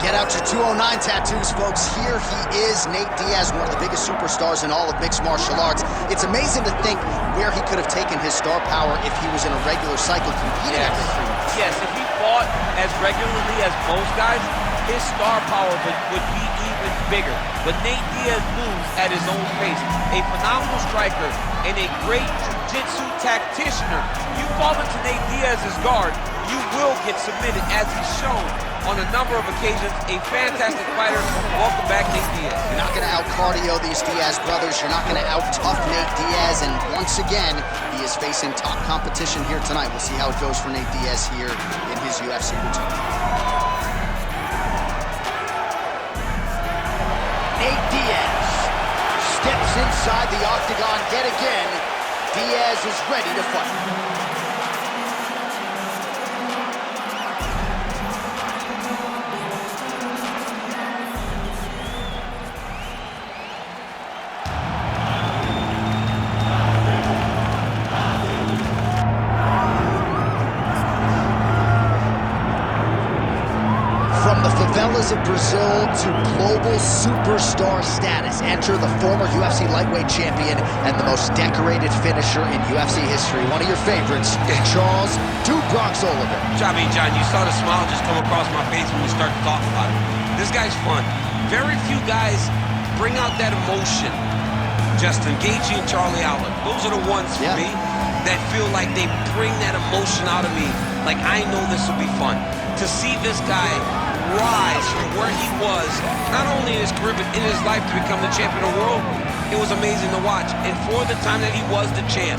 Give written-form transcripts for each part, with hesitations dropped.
Get out your 209 tattoos, folks. Here he is, Nate Diaz, one of the biggest superstars in all of mixed martial arts. It's amazing to think where he could have taken his star power if he was in a regular cycle competing at this. Yes, if he fought as regularly as most guys, his star power would be even bigger. But Nate Diaz moves at his own pace. A phenomenal striker and a great jiu-jitsu tacticianer. You fall into Nate Diaz's guard, you will get submitted, as he's shown on a number of occasions. A fantastic fighter. Welcome back, Nate Diaz. You're not going to out-cardio these Diaz brothers. You're not going to out-tough Nate Diaz. And once again, he is facing top competition here tonight. We'll see how it goes for Nate Diaz here in his UFC routine. Nate Diaz steps inside the octagon yet again. Diaz is ready to fight. Favelas of Brazil to global superstar status. Enter the former UFC lightweight champion and the most decorated finisher in UFC history. One of your favorites, Charles Oliveira. I mean, John, you saw the smile just come across my face when we started to talk about it. This guy's fun. Very few guys bring out that emotion. Justin Gaethje and Charlie Oliveira. Those are the ones for me that feel like they bring that emotion out of me. Like, I know this will be fun. To see this guy rise from where he was, not only in his career, but in his life, to become the champion of the world, it was amazing to watch. And for the time that he was the champ,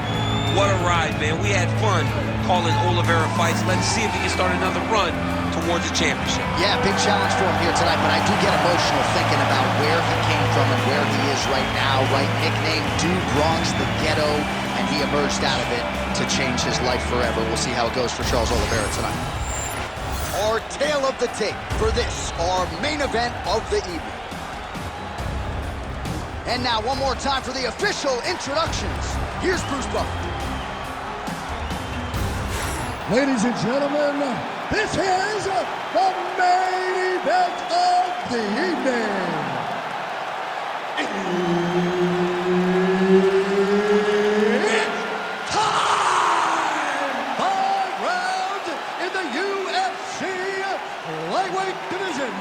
what a ride, man. We had fun calling Oliveira fights. Let's see if he can start another run towards the championship. Yeah, big challenge for him here tonight, but I do get emotional thinking about where he came from and where he is right now, right? Nicknamed Dude Bronx, the ghetto, and he emerged out of it to change his life forever. We'll see how it goes for Charles Oliveira tonight. Our tale of the tape for this, our main event of the evening. And now, one more time for the official introductions. Here's Bruce Buffer. Ladies and gentlemen, this is the main event of the evening. It's time! 5 rounds in the UFC lightweight division.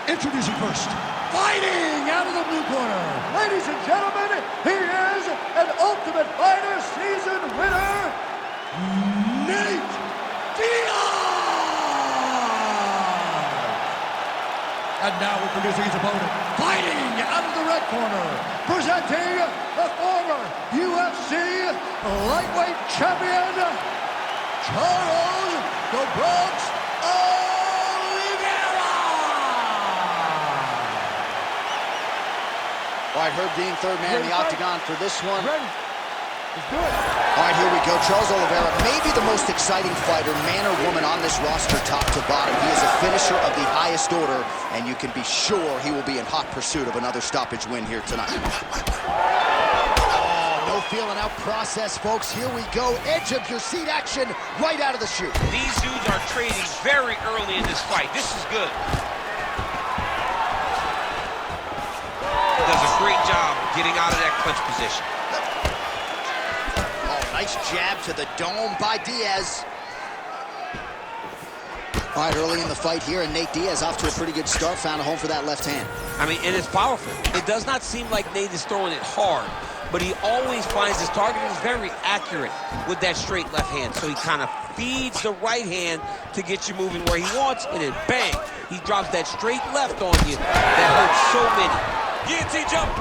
Introducing first, fighting out of the blue corner. Ladies and gentlemen, he is an Ultimate Fighter season winner, Nate Diaz! And now introducing his opponent, fighting out of the red corner, presenting the former UFC lightweight champion, Charles "The Bronx" Oliveira! All right, Herb Dean, third man in the octagon for this one. Ready? Let's do it. All right, here we go. Charles Oliveira, maybe the most exciting fighter, man or woman, on this roster, top to bottom. He is a finisher of the highest order, and you can be sure he will be in hot pursuit of another stoppage win here tonight. Oh, no feeling out process, folks. Here we go. Edge of your seat action right out of the chute. These dudes are trading very early in this fight. This is good. Does a great job getting out of that clinch position. Nice jab to the dome by Diaz. All right, early in the fight here, and Nate Diaz off to a pretty good start, found a home for that left hand. I mean, and it's powerful. It does not seem like Nate is throwing it hard, but he always finds his target is very accurate with that straight left hand. So he kind of feeds the right hand to get you moving where he wants, and then bang, he drops that straight left on you that hurts so many. Guillotine jump.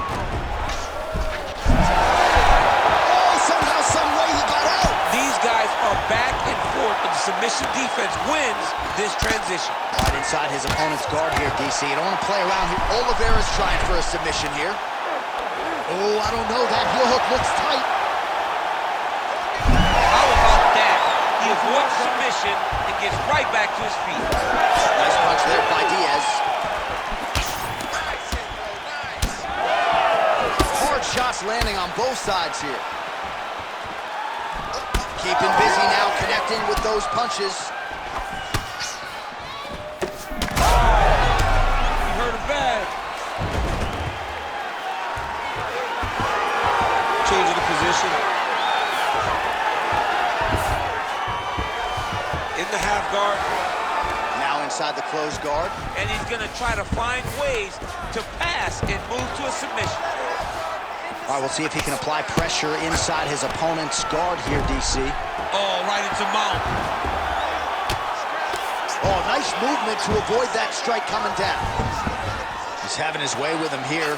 Back and forth, but the submission defense wins this transition. Right inside his opponent's guard here, DC. You don't want to play around here. Oliveira's trying for a submission here. Oh, I don't know. That heel hook looks tight. How about that? He avoids submission and gets right back to his feet. Nice punch there by Diaz. Hard shots landing on both sides here. Keeping busy now, connecting with those punches. submission. In the half guard. Now inside the closed guard. And he's gonna try to find ways to pass and move to a submission. All right, we'll see if he can apply pressure inside his opponent's guard here, DC. Oh, right into mount. Oh, nice movement to avoid that strike coming down. He's having his way with him here.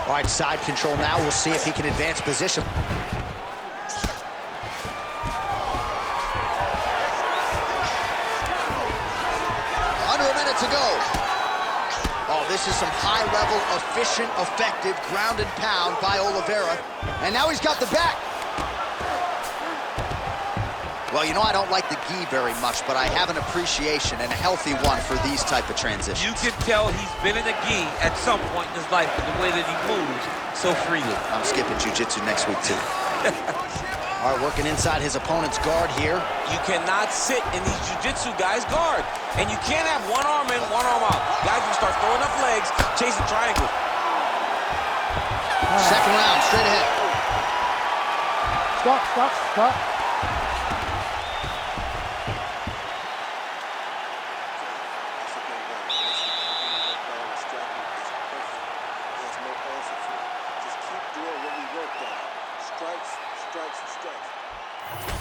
All right, side control now. We'll see if he can advance position. Under a minute to go. Oh, this is some high-level, efficient, effective ground and pound by Oliveira. And now he's got the back. Well, you know, I don't like the gi very much, but I have an appreciation and a healthy one for these type of transitions. You can tell he's been in a gi at some point in his life with the way that he moves so freely. I'm skipping jiu-jitsu next week, too. All right, working inside his opponent's guard here. You cannot sit in these jiu-jitsu guys' guard. And you can't have one arm in, one arm out. Guys will start throwing up legs, chasing triangles. Second round, straight ahead. Stop.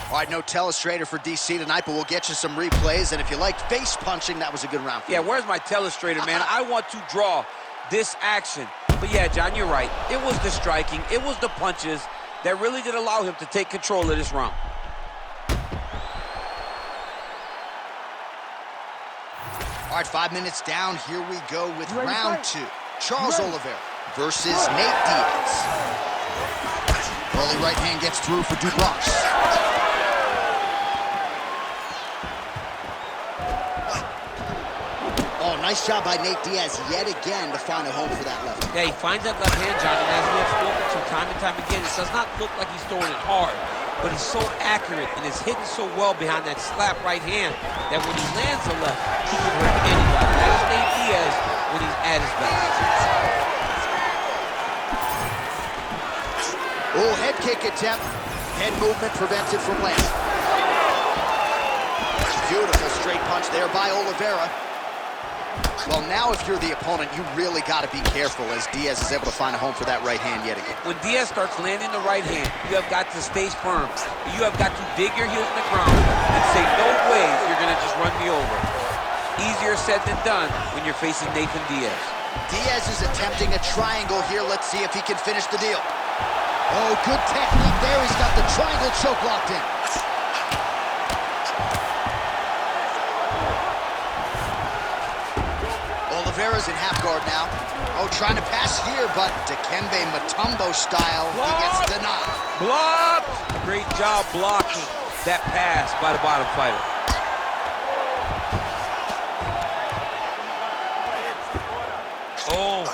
All right, no telestrator for DC tonight, but we'll get you some replays. And if you like face punching, that was a good round for you. Yeah, where's my telestrator, man? I want to draw this action. But yeah, John, you're right. It was the striking, it was the punches that really did allow him to take control of this round. All right, 5 minutes down. Here we go with round two. Charles Oliveira versus Nate Diaz. Early right hand gets through for Dubois. Oh, nice job by Nate Diaz yet again to find a home for that left. Yeah, he finds that left hand, John, and as we have spoken to time and time again, it does not look like he's throwing it hard, but he's so accurate and is hitting so well behind that slap right hand that when he lands the left, he can hurt anybody. That is Nate Diaz when he's at his best. Oh, head kick attempt. Head movement prevents it from landing. Beautiful straight punch there by Oliveira. Well, now if you're the opponent, you really got to be careful as Diaz is able to find a home for that right hand yet again. When Diaz starts landing the right hand, you have got to stay firm. You have got to dig your heels in the ground and say, no way you're going to just run me over. Easier said than done when you're facing Nathan Diaz. Diaz is attempting a triangle here. Let's see if he can finish the deal. Oh, good technique there. He's got the triangle choke locked in. Oliveira's in half guard now. Oh, trying to pass here, but Dikembe Mutombo style, he gets denied. Blocked! Great job blocking that pass by the bottom fighter. Oh.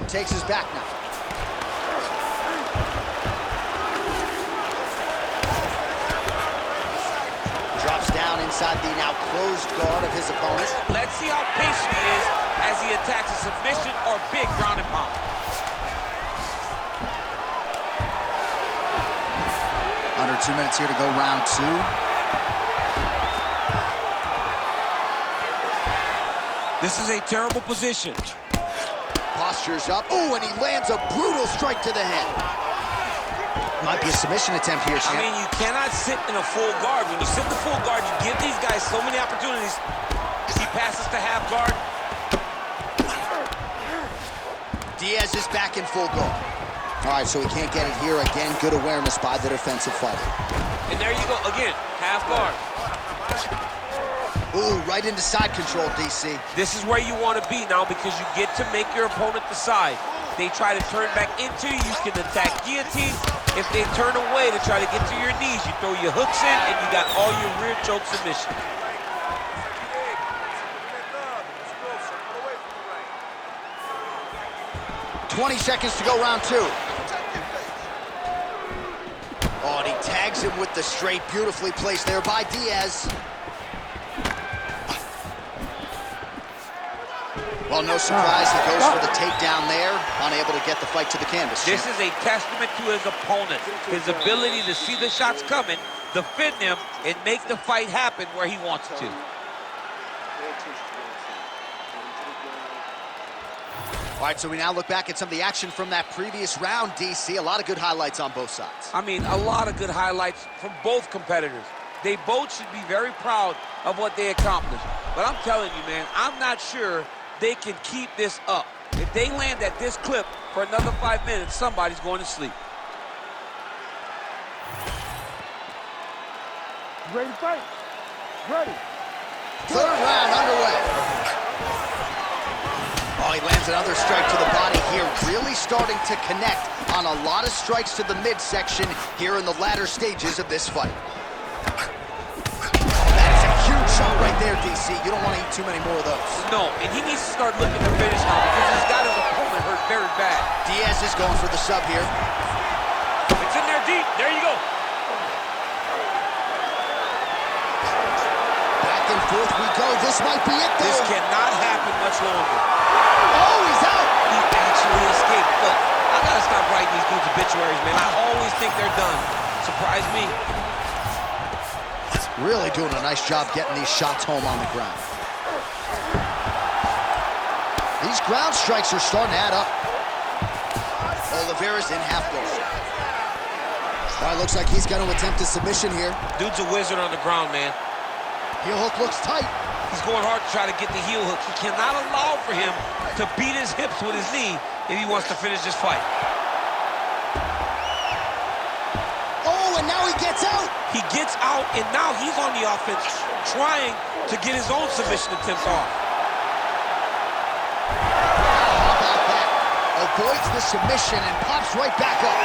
Takes his back now. Drops down inside the now closed guard of his opponent. Let's see how patient he is as he attacks a submission or big ground and pound. Under 2 minutes here to go round two. This is a terrible position. Postures up. Oh, and he lands a brutal strike to the head. Might be a submission attempt here, champ. I mean, you cannot sit in a full guard. When you sit in the full guard, you give these guys so many opportunities. He passes to half guard. Diaz is back in full guard. All right, so he can't get it here. Again, good awareness by the defensive fighter. And there you go, again, half guard. Ooh, right into side control, DC. This is where you want to be now because you get to make your opponent decide. They try to turn back into you, you can attack guillotine. If they turn away to try to get to your knees, you throw your hooks in and you got all your rear choke submission. $20 seconds to go round two. Oh, and he tags him with the straight, beautifully placed there by Diaz. Well, no surprise, he goes for the takedown there, unable to get the fight to the canvas. This is a testament to his opponent, his ability to see the shots coming, defend them, and make the fight happen where he wants to. All right, so we now look back at some of the action from that previous round, DC. A lot of good highlights on both sides. I mean, a lot of good highlights from both competitors. They both should be very proud of what they accomplished. But I'm telling you, man, I'm not sure they can keep this up. If they land at this clip for another 5 minutes, somebody's going to sleep. Ready to fight? Ready. Third round underway. Oh, he lands another strike to the body here, really starting to connect on a lot of strikes to the midsection here in the latter stages of this fight. That is a huge shot right there, DC. You don't want to eat too many more of those. No, and he needs to start looking to finish now because he's got his opponent hurt very bad. Diaz is going for the sub here. It's in there deep. There you go. Back and forth we go. This might be it, though. This cannot happen much longer. Oh, he's out! He actually escaped. Look, I gotta stop writing these dudes obituaries, man. I always think they're done. Surprise me. Really doing a nice job getting these shots home on the ground. These ground strikes are starting to add up. Oliveira's in half guard. All right, looks like he's going to attempt a submission here. Dude's a wizard on the ground, man. Heel hook looks tight. He's going hard to try to get the heel hook. He cannot allow for him to beat his hips with his knee if he wants to finish this fight. Oh, and now he gets out. He gets out, and now he's on the offense, trying to get his own submission attempt off. How about that? Avoids the submission and pops right back up.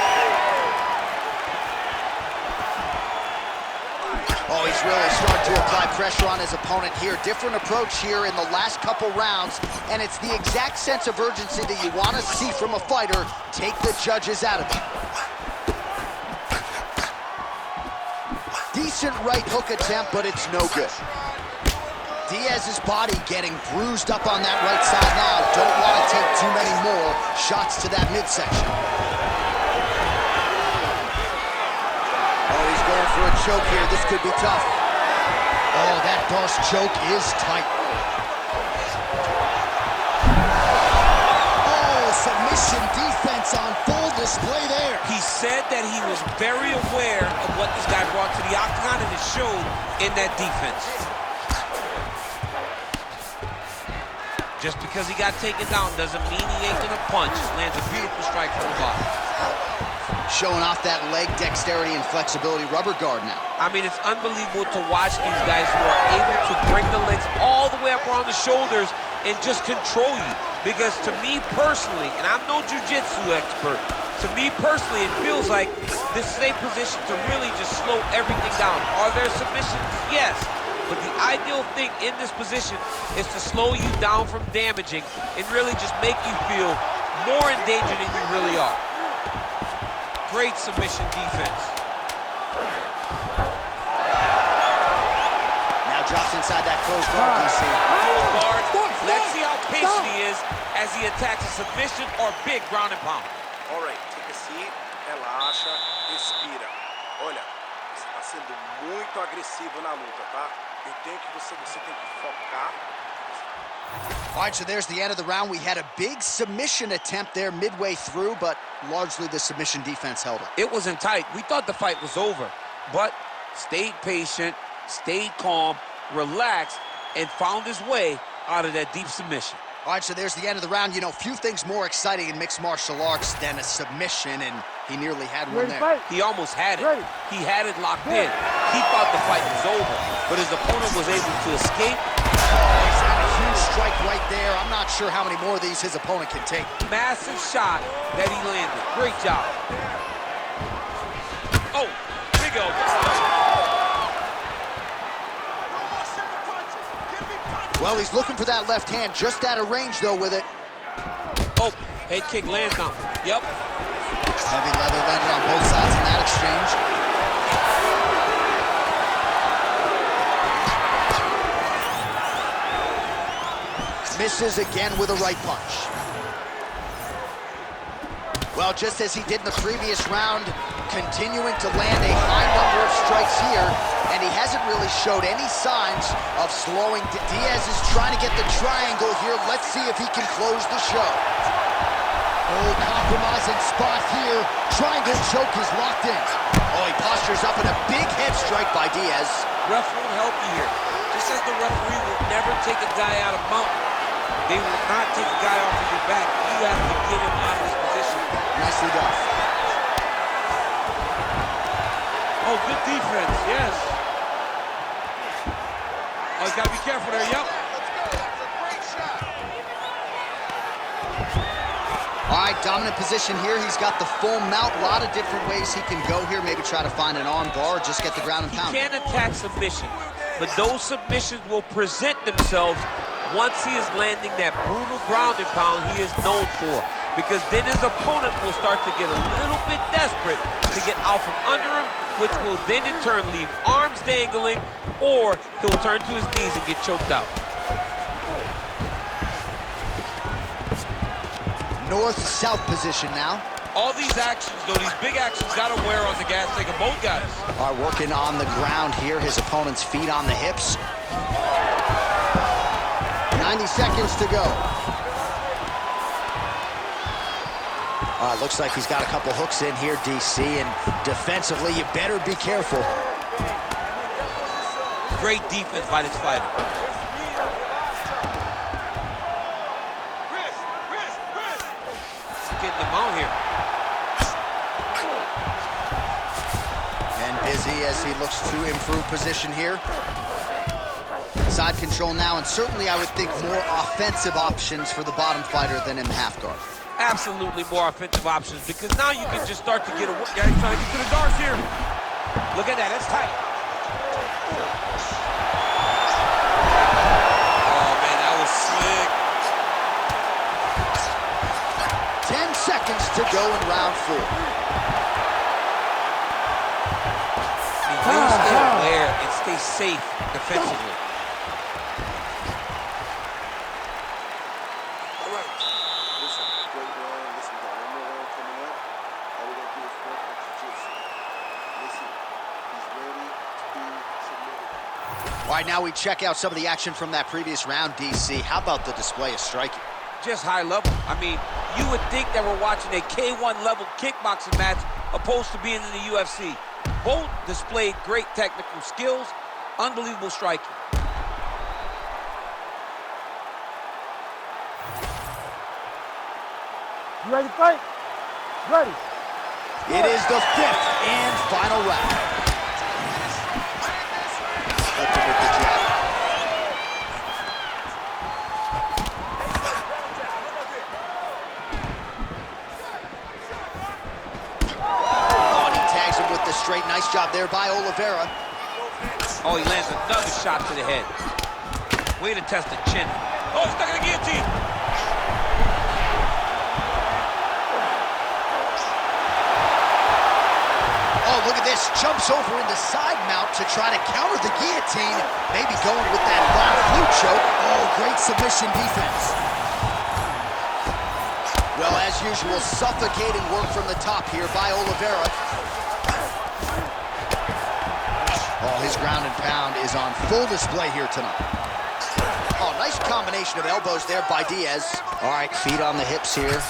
Oh, he's really starting to apply pressure on his opponent here. Different approach here in the last couple rounds, and it's the exact sense of urgency that you want to see from a fighter. Take the judges out of it. Decent right hook attempt, but it's no good. Diaz's body getting bruised up on that right side now. Don't want to take too many more shots to that midsection. Oh, he's going for a choke here. This could be tough. Oh, that Darce choke is tight. Oh, submission defense on full display there. He said that he was very aware of what this guy brought to the octagon, and it showed in that defense. Just because he got taken down doesn't mean he ain't gonna punch. Lands a beautiful strike from the bottom. Showing off that leg dexterity and flexibility rubber guard now. I mean, it's unbelievable to watch these guys who are able to bring the legs all the way up around the shoulders and just control you. Because to me personally, and I'm no jiu-jitsu expert, to me personally, it feels like this is a position to really just slow everything down. Are there submissions? Yes. But the ideal thing in this position is to slow you down from damaging and really just make you feel more in danger than you really are. Great submission defense. Now drops inside that closed guard, DC. Closed guard. Let's see how patient he is as he attacks a submission or big ground and pound. All right, take a seat, relaxa, respira. Olha, você está sendo muito agressivo na luta, tá? Você tem que focar. All right, so there's the end of the round. We had a big submission attempt there midway through, but largely the submission defense held it. It wasn't tight. We thought the fight was over, but stayed patient, stayed calm, relaxed, and found his way out of that deep submission. All right, so there's the end of the round. You know, few things more exciting in mixed martial arts than a submission, and he nearly had one there. He almost had it. He had it locked in. He thought the fight was over, but his opponent was able to escape. He's had a huge strike right there. I'm not sure how many more of these his opponent can take. Massive shot that he landed. Great job. Oh, big elbow. Well, he's looking for that left hand, just out of range, though, with it. Oh, head kick lands now. Yep. Heavy leather landed on both sides in that exchange. Misses again with a right punch. Well, just as he did in the previous round, continuing to land a high number of strikes here, and he hasn't really showed any signs of slowing. Diaz is trying to get the triangle here. Let's see if he can close the show. Oh, compromising spot here. Triangle choke is locked in. Oh, he postures up in a big head strike by Diaz. Ref won't help you here. Just as the referee will never take a guy out of mountain, they will not take a guy off of your back. You have to get him out of this position. Nicely done. Oh, good defense, yes. Oh, you gotta be careful there, yep. All right, dominant position here. He's got the full mount. A lot of different ways he can go here. Maybe try to find an arm bar or just get the ground and pound. He can attack submission, but those submissions will present themselves once he is landing that brutal ground and pound he is known for. Because then his opponent will start to get a little bit desperate to get out from under him, which will then in turn leave arms dangling, or he'll turn to his knees and get choked out. North-south position now. All these actions, though, these big actions gotta wear on the gas tank of both guys. Are working on the ground here. His opponent's feet on the hips. 90 seconds to go. Looks like he's got a couple hooks in here, DC, and defensively, you better be careful. Great defense by this fighter. Getting them out here. And busy as he looks to improve position here. Side control now, and certainly I would think more offensive options for the bottom fighter than in the half guard. Absolutely more offensive options, because now you can just start to get away. Yeah, he's trying to get to the guards here. Look at that, that's tight. Oh man, that was slick. 10 seconds to go in round 4. He will stay aware and stay safe defensively. All right, now we check out some of the action from that previous round, DC. How about the display of striking? Just high level. I mean, you would think that we're watching a K1 level kickboxing match opposed to being in the UFC. Both displayed great technical skills, unbelievable striking. You ready to fight? Ready. It is the 5th and final round. Open with the jab. Oh, and he tags him with the straight. Nice job there by Oliveira. Oh, he lands another shot to the head. Way to test the chin. Oh, stuck in the guillotine. Oh, look at this. Jumps over into side mount to try to counter the guillotine. Maybe going with that long flute choke. Oh, great submission defense. Well, as usual, suffocating work from the top here by Oliveira. Oh, his ground and pound is on full display here tonight. Oh, nice combination of elbows there by Diaz. All right, feet on the hips here.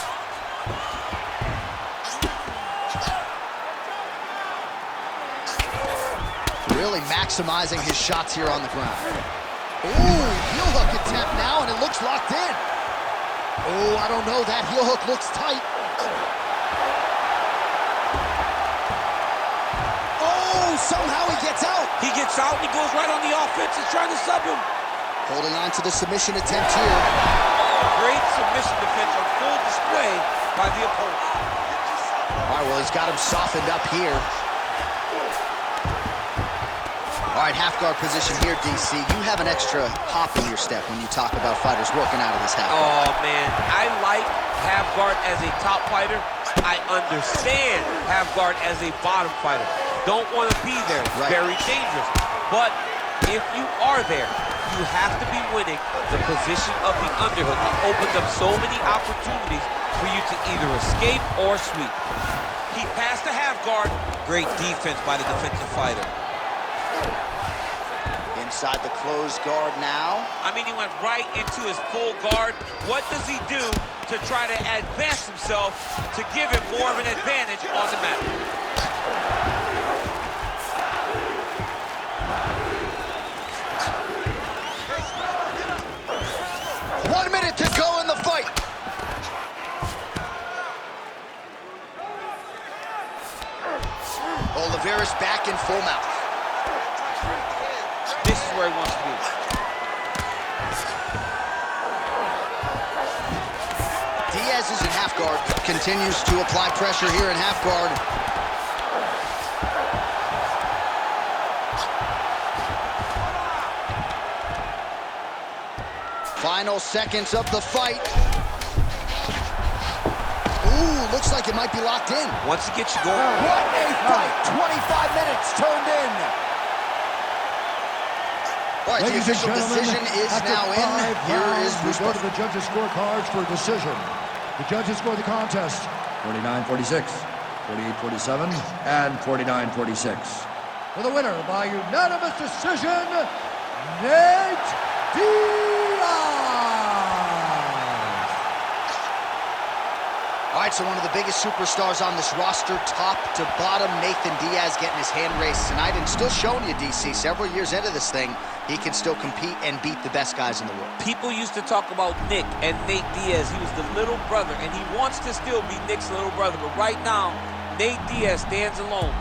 Really maximizing his shots here on the ground. Ooh, heel hook attempt now, and it looks locked in. Oh, I don't know, that heel hook looks tight. Oh, somehow he gets out. He gets out and he goes right on the offense and trying to sub him. Holding on to the submission attempt here. Great submission defense on full display by the opponent. All right, well, he's got him softened up here. All right, half guard position here, DC. You have an extra hop in your step when you talk about fighters working out of this half guard. Oh, man, I like half guard as a top fighter. I understand half guard as a bottom fighter. Don't want to be there. It's very dangerous. But if you are there, you have to be winning the position of the underhook. It opens up so many opportunities for you to either escape or sweep. He passed the half guard. Great defense by the defensive fighter. Inside the closed guard now. I mean, he went right into his full guard. What does he do to try to advance himself to give him more of an advantage on the mat? One minute to go in the fight. Oliveira's back in full mouth. This is where he wants to be. Diaz is in half guard, continues to apply pressure here in half guard. Final seconds of the fight. Ooh, looks like it might be locked in. Once it gets you going. What a fight! 25 minutes turned in. All right, the official decision is now in. Here is we go to the judges' scorecards for a decision. The judges score the contest 49-46, 48-47, and 49-46. For the winner by unanimous decision, Nate Diaz. All right, so one of the biggest superstars on this roster, top to bottom, Nathan Diaz getting his hand raised tonight and still showing you, DC, several years into this thing, he can still compete and beat the best guys in the world. People used to talk about Nick and Nate Diaz. He was the little brother, and he wants to still be Nick's little brother. But right now, Nate Diaz stands alone